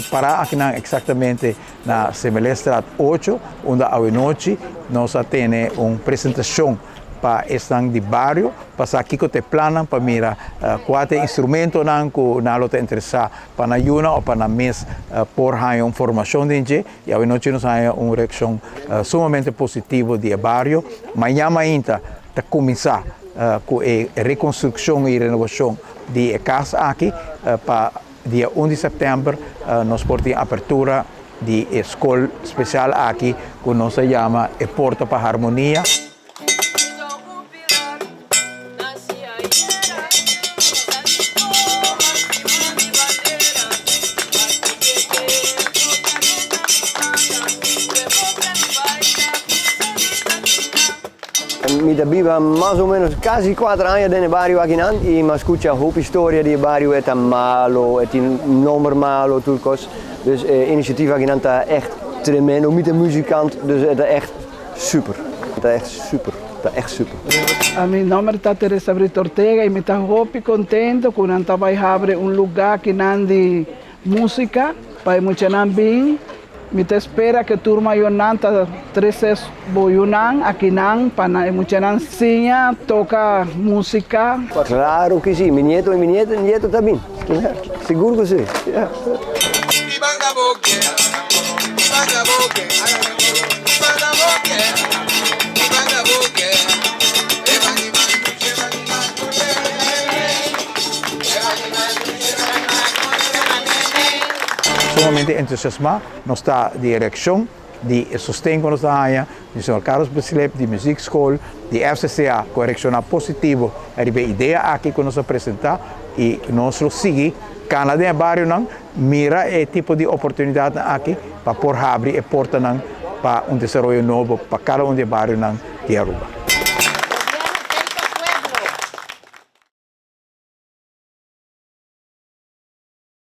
para aqui exatamente na Semelestrat 8, onde à noite nós temos uma apresentação para estar de bairro, para aqui que te planam para mira quatro instrumentos que na lota interessar para na yuna ou para na mês por uma informação de gente e à noite nós temos uma reação sumamente positiva de bairro. Amanhã ainda está começar com a reconstrução e renovação de casa aqui para dia 1 de setembro nós portamos a abertura de escola especial aqui que nós chama Porta para Harmonia. Mi vivo más o menos casi 4 años en el barrio aquí y me escucha una historia del barrio, es malo, es no malo, turcos. Dus initiatief aquí está echt tremendo, met een muzikant, dus het is echt super. Het is echt super. Het is echt super. A mi nombre está Teresa Brito Ortega y me está muy contento que nanta vai abrir un lugar que de música para muchos bien. Me espera que turma yo nanta 13 boyunan aquí para muchos enseña toca música. Claro que sí, mi nieto y mi nieto también. Seguro que sí. Yeah. Sumamente entusiasmado, nos está dirección de sustento nos da de Sr. Carlos Basilep, de Musikschool, de FCCA, corrección positivo, a ideia aqui que nos apresentar e nós seguir cada de barrio não mira e tipo de oportunidade aqui para por abrir e porta para desenvolvimento novo para cada de barrio não de Aruba.